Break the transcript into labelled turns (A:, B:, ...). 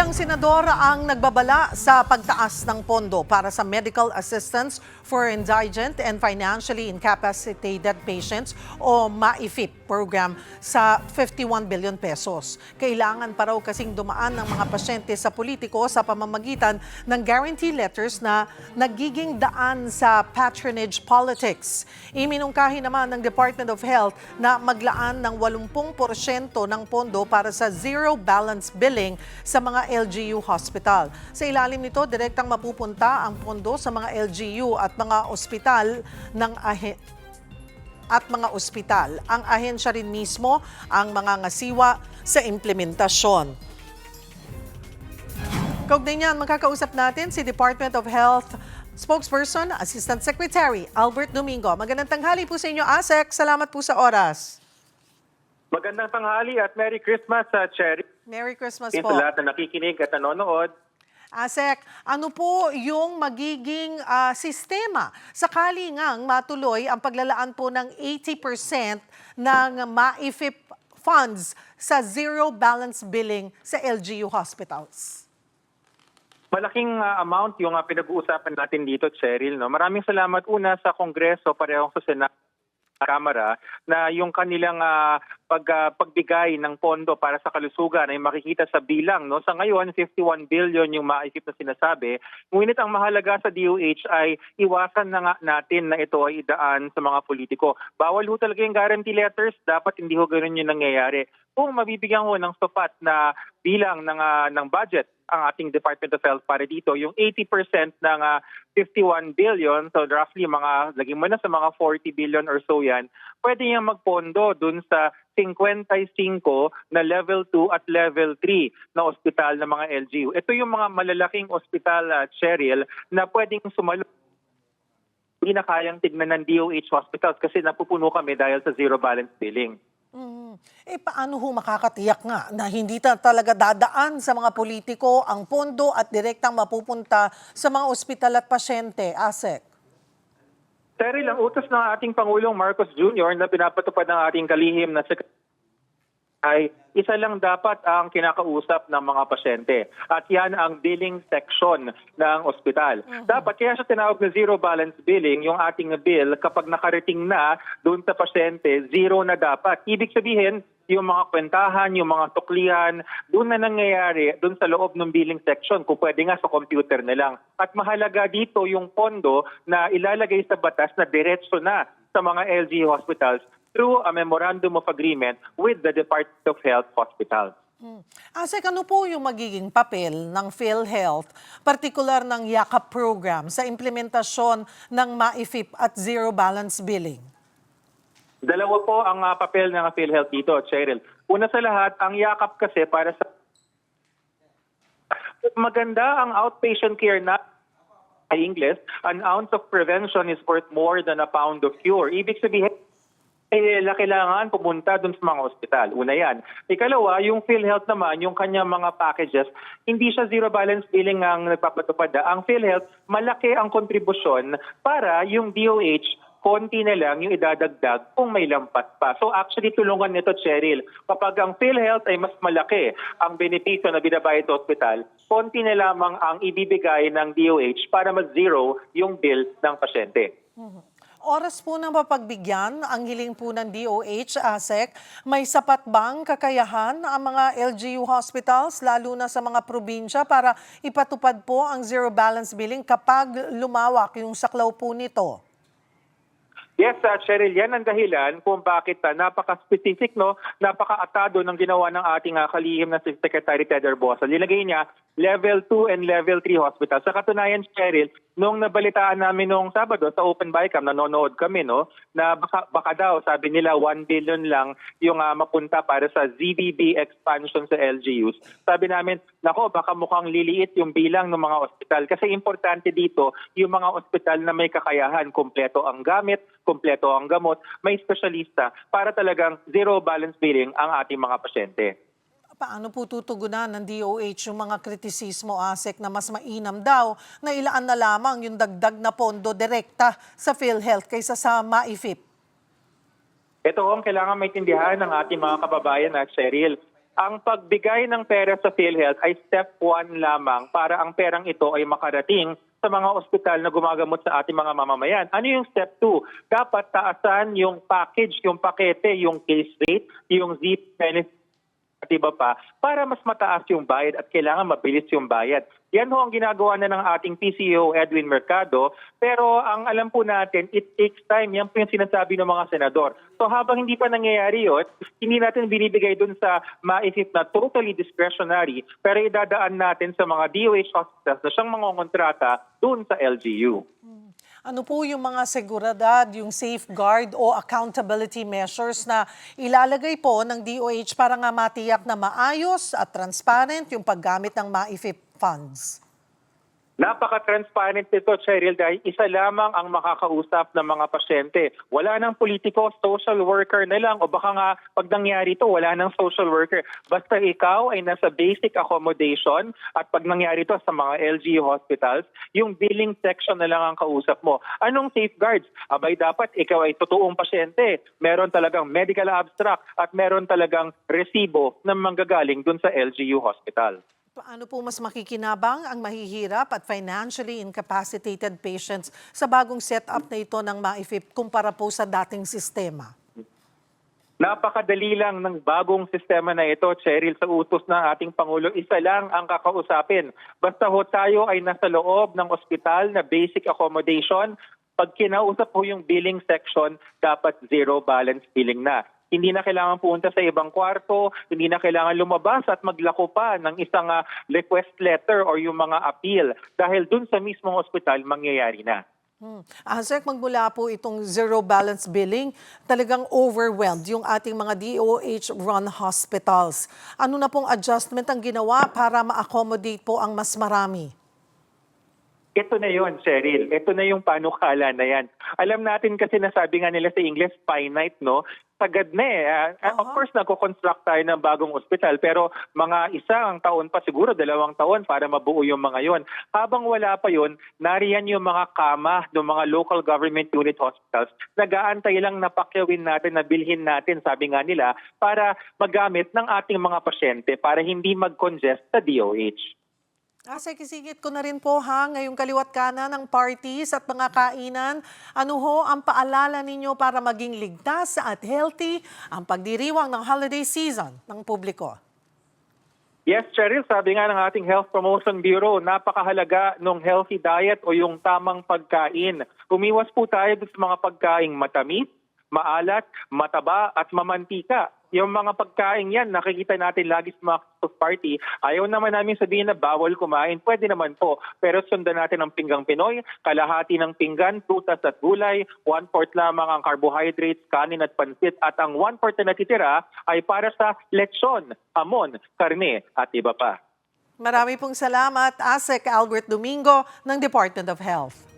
A: Ilang senador ang nagbabala sa pagtaas ng pondo para sa medical assistance for indigent and financially incapacitated patients o MAIFIP program sa 51 billion pesos. Kailangan pa raw kasing dumaan ng mga pasyente sa politiko sa pamamagitan ng guarantee letters na nagiging daan sa patronage politics. Iminungkahi naman ng Department of Health na maglaan ng 80% ng pondo para sa zero balance billing sa mga LGU hospital. Sa ilalim nito, direktang mapupunta ang pondo sa mga LGU at mga ospital Ang ahensya rin mismo ang mga ngasiwa sa implementasyon. Kaugnay niyan, makakausap natin si Department of Health Spokesperson, Assistant Secretary Albert Domingo. Magandang tanghali po sa inyo, ASEC. Salamat po sa oras.
B: Magandang tanghali at Merry Christmas, Cherry.
A: Merry Christmas
B: Sa
A: po.
B: lahat na nakikinig at nanonood.
A: ASEC, ano po yung magiging sistema sakali ngang matuloy ang paglalaan po ng 80% ng MAIFIP funds sa zero balance billing sa LGU hospitals?
B: Malaking amount yung pinag-uusapan natin dito, Cheryl. No? Maraming salamat una sa Kongreso, parehong sa Senado, Kamara, na yung kanilang pagbigay ng pondo para sa kalusugan ay makikita sa bilang. No? Sa ngayon, 51 billion yung maisip na sinasabi. Ngunit ang mahalaga sa DOH ay iwasan na nga natin na ito ay idaan sa mga politiko. Bawal ho talaga yung guarantee letters, dapat hindi ho ganun yung nangyayari. Kung mabibigyan ho ng sapat na bilang ng budget ang ating Department of Health para dito, yung 80% ng 51 billion, so roughly laging mo na sa mga 40 billion or so yan, pwede niyang magpondo dun sa 55 na level 2 at level 3 na ospital ng mga LGU. Ito yung mga malalaking ospital, Cheryl, na pwedeng sumalo. Hindi na kayang tignan ng DOH hospitals kasi napupuno kami dahil sa zero balance billing.
A: Paano ho makakatiyak nga na hindi talaga dadaan sa mga politiko ang pondo at direktang mapupunta sa mga ospital at pasyente, ASEC?
B: Cheryl, ang utos ng ating Pangulong Marcos Jr. na pinapatupad ng ating kalihim na ay isa lang dapat ang kinakausap ng mga pasyente. At yan ang billing section ng ospital. Dapat kaya siya tinawag na zero balance billing, yung ating bill kapag nakarating na doon sa pasyente, zero na dapat. Ibig sabihin, yung mga kwentahan, yung mga tuklihan, doon na nangyayari, doon sa loob ng billing section, kung pwede nga sa computer na lang. At mahalaga dito yung pondo na ilalagay sa batas na diretso na sa mga LG hospitals through a memorandum of agreement with the Department of Health hospitals.
A: ASEC, ano po yung magiging papel ng PhilHealth, partikular ng YAKAP program sa implementasyon ng MAIFIP at zero balance billing?
B: Dalawa po ang papel ng PhilHealth dito, Cheryl. Una sa lahat, ang YAKAP kasi para sa maganda ang outpatient care na English, an ounce of prevention is worth more than a pound of cure. Ibig sabihin, kailangan pumunta dun sa mga ospital. Una yan. Ikalawa, yung PhilHealth naman, yung kanyang mga packages, hindi siya zero balance billing ang nagpapatupad. Ang PhilHealth, malaki ang kontribusyon para yung DOH, konti na lang yung idadagdag kung may lampas pa. So actually, tulungan nito, Cheryl. Kapag ang PhilHealth ay mas malaki ang benepisyo na binabayad sa ospital, konti na lamang ang ibibigay ng DOH para mag-zero yung bill ng pasyente.
A: Oras po ng mapagbigyan, ang hiling po ng DOH, ASEC, may sapat bang kakayahan ang mga LGU hospitals, lalo na sa mga probinsya, para ipatupad po ang zero balance billing kapag lumawak yung saklaw po nito?
B: Yes, Cheryl, yan ang dahilan kung bakit napaka-specific, no? Napaka-atado ng ginawa ng ating kalihim na si Secretary Ted Herbosa. Nilagay niya level 2 and level 3 hospital. Sa katunayan, Cheryl, nung nabalitaan namin nung Sabado sa Open Bicam, nanonood kami, no? Na baka daw, sabi nila, 1 billion lang yung mapunta para sa ZBB expansion sa LGUs. Sabi namin, nako, baka mukhang liliit yung bilang ng mga ospital. Kasi importante dito, yung mga ospital na may kakayahan, kompleto ang gamit, kompleto ang gamot, may espesyalista para talagang zero balance billing ang ating mga pasyente.
A: Paano po tutugunan ng DOH yung mga kritisismo, ASEC, na mas mainam daw na ilaan na lamang yung dagdag na pondo direkta sa PhilHealth kaysa sa MAIFIP?
B: Ito ang kailangan maintindihan ng ating mga kababayan, Cheryl. ang pagbigay ng pera sa PhilHealth ay step 1 lamang para ang perang ito ay makarating sa mga ospital na gumagamot sa ating mga mamamayan. Ano yung step 2? Dapat taasan yung package, yung pakete, yung case rate, yung zip benefit at iba pa para mas mataas yung bayad at kailangan mabilis yung bayad. Yan ho ang ginagawa na ng ating PCO Edwin Mercado, pero ang alam po natin, it takes time. Yan po yung sinasabi ng mga senador. So habang hindi pa nangyayari yun, hindi natin binibigay dun sa maisip na totally discretionary, pero idadaan natin sa mga DOH hospitals na siyang mga kontrata dun sa LGU.
A: Ano po yung mga seguridad, yung safeguard o accountability measures na ilalagay po ng DOH para nga matiyak na maayos at transparent yung paggamit ng MAIFIP funds?
B: Napaka-transparent nito, Cheryl, dahil isa lamang ang makakausap ng mga pasyente. Wala nang politiko, social worker na lang, o baka nga pag nangyari ito, wala nang social worker. Basta ikaw ay nasa basic accommodation at pag nangyari ito sa mga LGU hospitals, yung billing section na lang ang kausap mo. Anong safeguards? Abay, dapat ikaw ay totoong pasyente. Meron talagang medical abstract at meron talagang resibo na manggagaling dun sa LGU hospital.
A: Paano po mas makikinabang ang mahihirap at financially incapacitated patients sa bagong setup na ito ng MAIFIP kumpara po sa dating sistema?
B: Napakadali lang ng bagong sistema na ito, Cheryl, sa utos ng ating Pangulo. Isa lang ang kakausapin. Basta ho tayo ay nasa loob ng ospital na basic accommodation, pag kinausap po yung billing section, dapat zero balance billing na. Hindi na kailangan pumunta sa ibang kwarto, hindi na kailangan lumabas at maglako pa ng isang request letter or yung mga appeal dahil dun sa mismong ospital mangyayari na.
A: Sir, magmula po itong zero balance billing, talagang overwhelmed yung ating mga DOH-run hospitals. Ano na pong adjustment ang ginawa para ma-accommodate po ang mas marami?
B: Ito na yon, Cheryl. Ito na yung panukala na yan. Alam natin kasi nasabi nga nila sa English, finite, no? Sagad na eh. Of course, nagko-construct tayo ng bagong ospital, pero mga isang taon pa, siguro 2 taon para mabuo yung mga yon. Habang wala pa yon, nariyan yung mga kama ng mga local government unit hospitals. Nag-aantay lang na pakyawin natin, na bilhin natin, sabi nga nila, para magamit ng ating mga pasyente para hindi mag-congest sa DOH.
A: Kisigit ko na rin po ngayong kaliwat kanan ng parties at mga kainan. Ano ho ang paalala ninyo para maging ligtas at healthy ang pagdiriwang ng holiday season ng publiko?
B: Yes, Cheryl, sabi nga ng ating Health Promotion Bureau, napakahalaga ng healthy diet o yung tamang pagkain. Umiwas po tayo sa mga pagkaing matamis, maalat, mataba at mamantika. Yung mga pagkain yan, nakikita natin lagi sa mga Christmas party. Ayaw naman namin sabihin na bawal kumain. Pwede naman po. Pero sundan natin ang pinggang Pinoy, kalahati ng pinggan, prutas at gulay, 1/4 lamang ang carbohydrates, kanin at pansit, at ang 1/4 na natitira ay para sa lechon, hamon, karne at iba pa.
A: Marami pong salamat, ASEC Albert Domingo ng Department of Health.